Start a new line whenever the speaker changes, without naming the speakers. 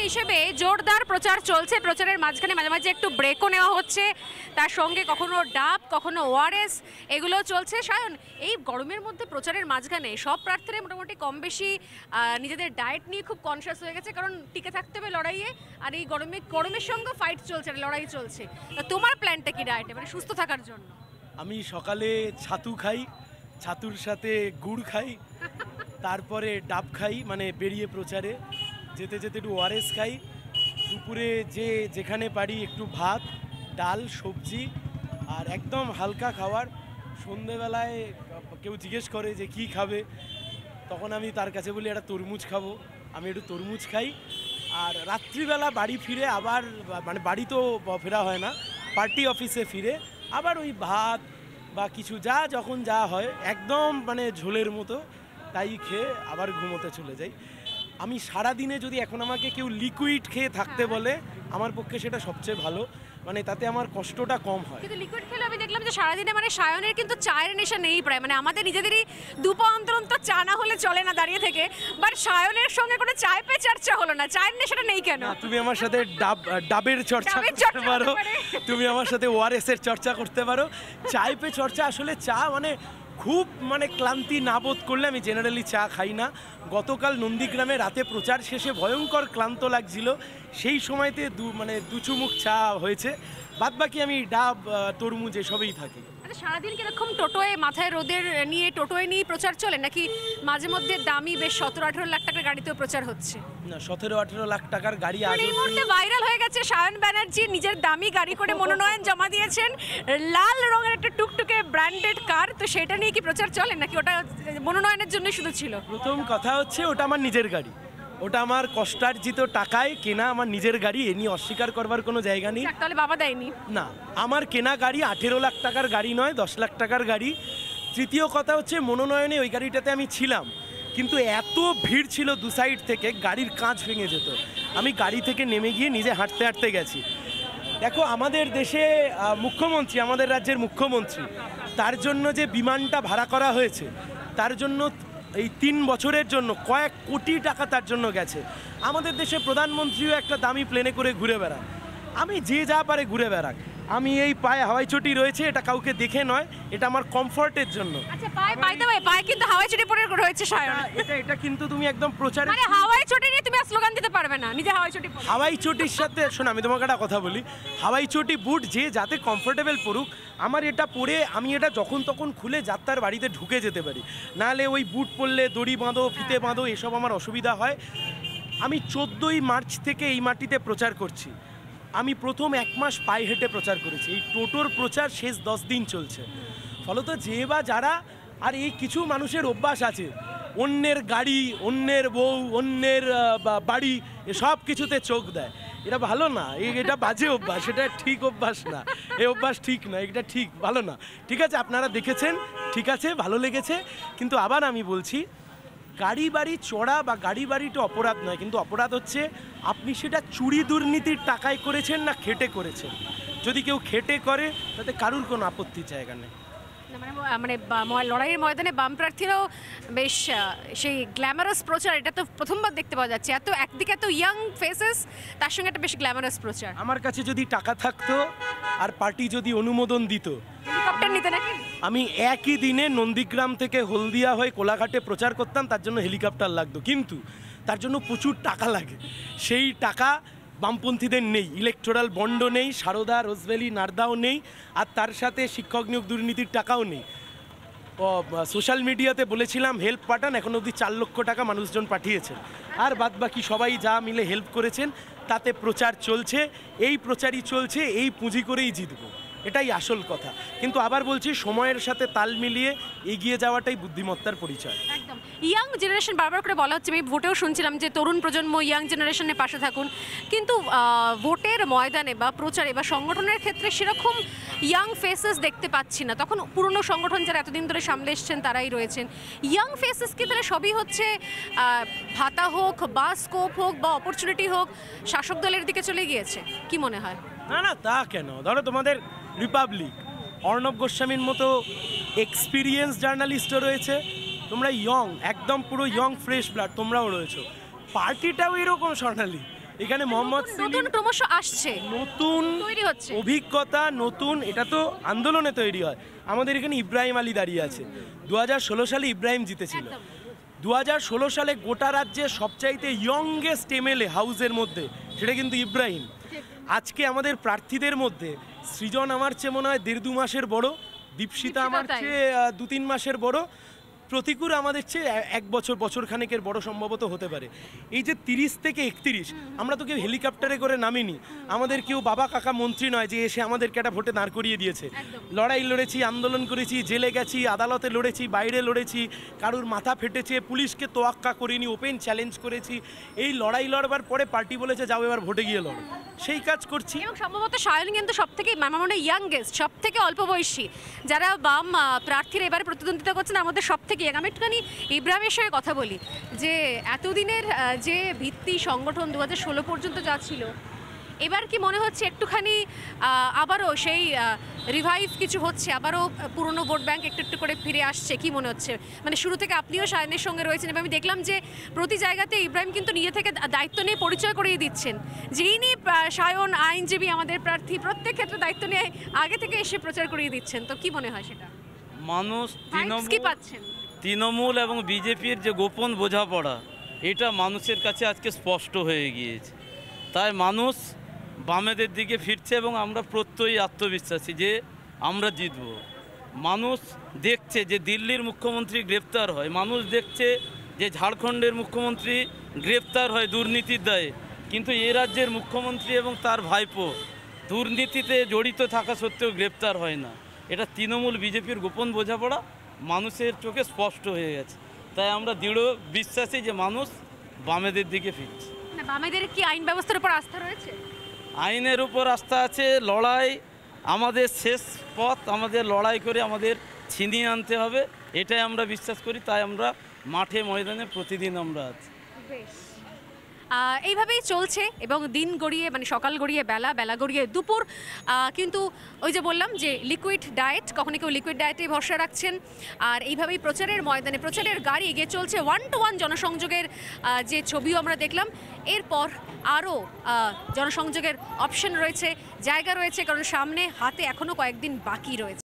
হিসেবে জোরদার প্রচার চলছে, প্রচারের মাঝখানে মাঝে মাঝে একটু ব্রেকও নেওয়া হচ্ছে, তার সঙ্গে কখনো ডাব কখনো ওআরএস এগুলো চলছে। সায়ন, এই গরমের মধ্যে প্রচারের মাঝখানে সব প্রার্থীরা মোটামুটি কম বেশি নিজেদের ডায়েট নিয়ে খুব কনসিয়াস হয়ে গেছে, কারণ টিকে থাকতে হবে লড়াইয়ে, আর এই গরমের সঙ্গে ফাইট চলছে, লড়াই চলছে। তোমার প্ল্যানটা কি ডায়েটে, মানে সুস্থ থাকার জন্য?
আমি সকালে ছাতু খাই, ছাতুর সাথে গুড় খাই, তারপরে ডাব খাই, মানে বেরিয়ে প্রচারে যেতে যেতে একটু ওআরএস খাই, দুপুরে যেখানে পারি একটু ভাত ডাল সবজি আর একদম হালকা খাবার। সন্ধেবেলায় কেউ জিজ্ঞেস করে যে কি খাবে, তখন আমি তার কাছে বলি একটা তরমুজ খাবো, আমি একটু তরমুজ খাই। আর রাত্রিবেলা বাড়ি ফিরে আবার, মানে বাড়ি তো ফেরা হয় না, পার্টি অফিসে ফিরে আবার ওই ভাত বা কিছু যখন যা হয় একদম মানে ঝোলের মতো তাই খেয়ে আবার ঘুমোতে চলে যাই। আমি সারাদিনে যদি এখন আমাকে কেউ লিকুইড খেয়ে থাকতে বলে, আমার পক্ষে সেটা সবচেয়ে ভালো, মানে তাতে আমার কষ্টটা কম হয়।
কিন্তু লিকুইড খেলে আমি দেখলাম যে সারাদিনে মানে সায়নের কিন্তু চায়ের নেশা নেই প্রায়, মানে আমাদের নিজেদেরই দুপা অন্তর চা না হলে চলে না দাঁড়িয়ে থেকে, বাট সায়নের সঙ্গে কোনো চায় পে চর্চা হলো না, চায়ের নেশাটা নেই কেন?
তুমি আমার সাথে ডাবের চর্চা করতে পারো, তুমি আমার সাথে ওআরএস এর চর্চা করতে পারো। চায় পে চর্চা, আসলে চা মানে খুব মানে ক্লান্তি না বোধ করলে আমি জেনারেলি চা খাই না। গতকাল নন্দীগ্রামে রাতে প্রচার শেষে ভয়ঙ্কর ক্লান্ত লাগছিল, সেই সময়তে দু চুমুক চা হয়েছে, বাদ বাকি আমি ডাব তরমুজ এসবেই থাকি।
সারাদিন কিরকম টোটোয় মাথায় রোদের নিয়ে টোটোয় নিয়ে প্রচার চলে, নাকি মাঝে মধ্যে দামি বেশ 17-18 লাখ টাকার গাড়িতেও প্রচার হচ্ছে?
না, 17-18 লাখ টাকার গাড়ি আজ
এই মুহূর্তে ভাইরাল হয়ে গেছে সায়ন ব্যানার্জি নিজের দামি গাড়ি করে মনোনয়ন জমা দিয়েছেন, লাল রঙের একটা টুকটুকে ব্র্যান্ডেড কার, তো সেটা নিয়ে কি প্রচার চলে নাকি ওটা মনোনয়নের জন্য শুধু ছিল?
প্রথম কথা হচ্ছে ওটা আমার নিজের গাড়ি, ওটা আমার কষ্টার্জিত টাকায় কেনা আমার নিজের গাড়ি, এ নিয়ে অস্বীকার করবার কোনো জায়গা নেই।
তাহলে বাবা দেয়নি?
না, আমার কেনা গাড়ি 18 লাখ টাকার গাড়ি নয়, 10 লাখ টাকার গাড়ি। তৃতীয় কথা হচ্ছে মনোনয়নে ওই গাড়িটাতে আমি ছিলাম, কিন্তু এত ভিড় ছিল দু সাইড থেকে গাড়ির কাঁচ ভেঙে যেত, আমি গাড়ি থেকে নেমে গিয়ে নিজে হাঁটতে হাঁটতে গেছি। দেখো, আমাদের দেশে মুখ্যমন্ত্রী, আমাদের রাজ্যের মুখ্যমন্ত্রী, তার জন্য যে বিমানটা ভাড়া করা হয়েছে, তার জন্য এই 3 বছরের জন্য কয়েক কোটি টাকা তার জন্য গেছে। আমাদের দেশে প্রধানমন্ত্রীও একটা দামি প্লেনে করে ঘুরে বেড়ান, আমি যে যা পারে ঘুরে বেড়াক, আমি এই পায়ে হাওয়াই চটি রয়েছে, এটা কাউকে দেখে নয়, এটা আমার কমফর্টের জন্য।
আচ্ছা, পায়ে কিন্তু হাওয়াই চটি পরে রয়েছে সায়ন,
এটা কিন্তু তুমি একদম প্রচারে,
মানে হাওয়াই চটি নিয়ে তুমি স্লোগান দিতে পারবে না, নিজে হাওয়াই চটি পরে।
হাওয়াই চটির সাথে শোনো, আমি তোমাকে একটা কথা বলি, হাওয়াই চটি বুট যে যাতে কমফোর্টেবল পরুক, আমার এটা পরে আমি এটা যখন তখন খুলে যাত্রার বাড়িতে ঢুকে যেতে পারি, নাহলে ওই বুট পরলে দড়ি বাঁধো ফিতে বাঁধো এসব আমার অসুবিধা হয়। আমি 14ই মার্চ থেকে এই মাটিতে প্রচার করছি, আমি প্রথম 1 মাস পায়ে হেঁটে প্রচার করেছি, এই টোটোর প্রচার শেষ 10 দিন চলছে। ফলত যে বা যারা, আর এই কিছু মানুষের অভ্যাস আছে অন্যের গাড়ি, অন্যের বউ, অন্যের বাড়ি এসব কিছুতে চোখ দেয়, এটা ভালো না, এটা বাজে অভ্যাস, এটা ঠিক অভ্যাস না, এই অভ্যাস ঠিক না, এটা ঠিক ভালো না। ঠিক আছে, আপনারা দেখেছেন, ঠিক আছে, ভালো লেগেছে, কিন্তু আবার আমি বলছি, গাড়ি বাড়ি চড়া বা গাড়ি বাড়িটা অপরাধ নয়, কিন্তু অপরাধ হচ্ছে আপনি সেটা চুরি দুর্নীতির টাকায় করেছেন না খেটে করেছেন। যদি কেউ খেটে করে তাতে কারুর কোনো আপত্তির জায়গা নেই।
মানে লড়াইয়ের ময়দানে বাম প্রার্থীরাও বেশ সেই গ্ল্যামারাস প্রচার, এটা তো প্রথমবার দেখতে পাওয়া যাচ্ছে, এত একদিকে এত ইয়াং ফেসেস, তার সঙ্গে একটা বেশ গ্ল্যামারাস প্রচার।
আমার কাছে যদি টাকা থাকতো আর পার্টি যদি অনুমোদন দিত,
হেলিকপ্টার নিতে নাকি? আমি
একই দিনে নন্দীগ্রাম থেকে হলদিয়া হয়ে কোলাঘাটে প্রচার করতাম, তার জন্য হেলিকপ্টার লাগতো, কিন্তু তার জন্য প্রচুর টাকা লাগে, সেই টাকা বামপন্থীদের নেই, ইলেকটোরাল বন্ডও নেই, সারদা রোজভ্যালি নারদাও নেই, আর তার সাথে শিক্ষক নিয়োগ দুর্নীতির টাকাও নেই। সোশ্যাল মিডিয়াতে বলেছিলাম হেল্প পাঠান, এখন অবধি 4 লক্ষ টাকা মানুষজন পাঠিয়েছেন, আর বাদ বাকি সবাই যা মিলে হেল্প করেছেন তাতে প্রচার চলছে, এই প্রচারই চলছে, এই পুঁজি করেই জিতবো, এটাই আসল কথা। কিন্তু আবার বলছি, সময়ের সাথে তাল মিলিয়ে এগিয়ে যাওয়াটাই বুদ্ধিমত্তার পরিচয়।
একদম, ইয়াং জেনারেশন বারবার করে বলা হচ্ছে, আমি ভোটেও শুনছিলাম যে তরুণ প্রজন্ম ইয়াং জেনারেশনের পাশে থাকুন, কিন্তু ভোটের ময়দানে বা প্রচারে বা সংগঠনের ক্ষেত্রে সেরকম ইয়াং ফেসেস দেখতে পাচ্ছি না। তখন পুরনো সংগঠন যারা এতদিন ধরে সামলে এসছেন তারাই রয়েছেন, ইয়াং ফেসেস কি তাহলে সবই হচ্ছে ভাতা হোক বা স্কোপ হোক বা অপরচুনিটি হোক শাসক দলের দিকে চলে গিয়েছে, কি মনে হয়?
না না, তা কেন? ধরো তোমাদের রিপাবলিক, অর্ণব গোস্বামীর মতো এক্সপিরিয়েন্স জার্নালিস্টও রয়েছে, তোমরা ইয়ং, একদম পুরো ইয়ং ফ্রেশ ব্লাড তোমরাও রয়েছো, পার্টিটাও এরকম স্বর্ণালী, এখানে মোহাম্মদ
নতুন
সেলিম
ক্রমশ আসছে,
নতুন
তৈরি হচ্ছে।
অভিজ্ঞতা, নতুন, এটা তো আন্দোলনে তৈরি হয়। আমাদের এখানে ইব্রাহিম আলী দাঁড়িয়ে আছে, 2016 সালে ইব্রাহিম জিতেছিল।
একদম।
2016 সালে গোটা রাজ্যে সবচাইতে ইয়ংগেস্ট এমএলএ হাউসের মধ্যে সেটা কিন্তু ইব্রাহিম। আজকে আমাদের প্রার্থীদের মধ্যে সৃজন আমার চেয়ে মনে হয় 1.5-2 মাসের বড়, দীপশিতা আমার
তাই।
চেয়ে 2-3 মাসের বড়, প্রতিকূল আমাদের চেয়ে 1 বছর খানেকের বড় সম্ভবত হতে পারে। এই যে 30 থেকে 31, আমরা তো কেউ হেলিকপ্টারে করে নামিনি, আমাদের কেউ বাবা কাকা মন্ত্রী নয় যে এসে আমাদেরকে একটা ভোটে দাঁড় করিয়ে দিয়েছে।
একদম।
লড়াই লড়েছি, আন্দোলন করেছি, জেলে গেছি, আদালতে লড়েছি, বাইরে লড়েছি, কারুর মাথা ফেটেছে, পুলিশকে তোয়াক্কা করিনি, ওপেন চ্যালেঞ্জ করেছি। এই লড়াই লড়বার পরে পার্টি বলেছে যাও এবার ভোটে গিয়ে লড়ো, সেই কাজ করছি।
এবং সম্ভবত সায়ন কিন্তু সব থেকে আমার মনে হয় ইয়াংগেস্ট, সব থেকে অল্প বয়সী যারা বাম প্রার্থীরা এবারে প্রতিদ্বন্দ্বিতা করছেন আমাদের সব থেকে ইয়াং। আমি একটুখানি ইব্রাহিমের সঙ্গে কথা বলি যে এতদিনের যে ভিত্তি সংগঠন 2016 পর্যন্ত যা ছিল, এবার কি মনে হচ্ছে একটুখানি আবারও সেই রিভাইভ কিছু হচ্ছে, আবারও পুরনো ভোট ব্যাংক একটু একটু করে ফিরে আসছে, কি মনে হচ্ছে? মানে শুরু থেকে আপনিও সায়নের সঙ্গে রয়েছেন এবং আমি দেখলাম যে প্রতি জায়গাতে ইব্রাহিম কিন্তু নিজে থেকে দায়িত্ব নিয়ে পরিচয় করিয়ে দিচ্ছেন যে ইনি সায়ন আইনজীবী, আমাদের প্রার্থী, প্রত্যেক ক্ষেত্রে দায়িত্ব নিয়ে আগে থেকে এসে প্রচার করিয়ে দিচ্ছেন। তো কি মনে হয় সেটা?
মানুষ
কি পাচ্ছেন?
তৃণমূল এবং বিজেপির যে গোপন বোঝাপড়া, এটা মানুষের কাছে আজকে স্পষ্ট হয়ে গিয়েছে। তাই মানুষ বামেদের দিকে ফিরছে এবং আমরা প্রত্যয়ী আত্মবিশ্বাসী যে আমরা জিতব। মানুষ দেখছে যে দিল্লির মুখ্যমন্ত্রী গ্রেপ্তার হয়, মানুষ দেখছে যে ঝাড়খণ্ডের মুখ্যমন্ত্রী গ্রেপ্তার হয় দুর্নীতির দায়ে, কিন্তু এ রাজ্যের মুখ্যমন্ত্রী এবং তার ভাইপো দুর্নীতিতে জড়িত থাকা সত্ত্বেও গ্রেপ্তার হয় না। এটা তৃণমূল বিজেপির গোপন বোঝাপড়া মানুষের চোখে স্পষ্ট হয়ে গেছে। তাই আমরা দৃঢ় বিশ্বাসী যে মানুষ বামেদের দিকে ফিরছে।
না, বামেদের কি আইন ব্যবস্থার উপর আস্থা রয়েছে?
আইনের উপর আস্থা আছে। লড়াই আমাদের শেষ পথ, আমাদের লড়াই করে আমাদের ছিনিয়ে আনতে হবে, এটাই আমরা বিশ্বাস করি। তাই আমরা মাঠে ময়দানে প্রতিদিন আমরা আছি।
বেশ, এইভাবেই চলছে এবং দিন গড়িয়ে মানে সকাল গড়িয়ে বেলা, বেলা গড়িয়ে দুপুর। কিন্তু ওই যে বললাম যে লিকুইড ডায়েট, কখনো কেউ লিকুইড ডায়েটে ভরসা রাখছেন। আর এইভাবেই প্রচারের ময়দানে প্রচারের গাড়ি এগিয়ে চলছে। 1-to-1 জনসংযোগের যে ছবিও আমরা দেখলাম, এরপর আরও জনসংযোগের অপশন রয়েছে, জায়গা রয়েছে, কারণ সামনে হাতে এখনও কয়েকদিন বাকি রয়েছে।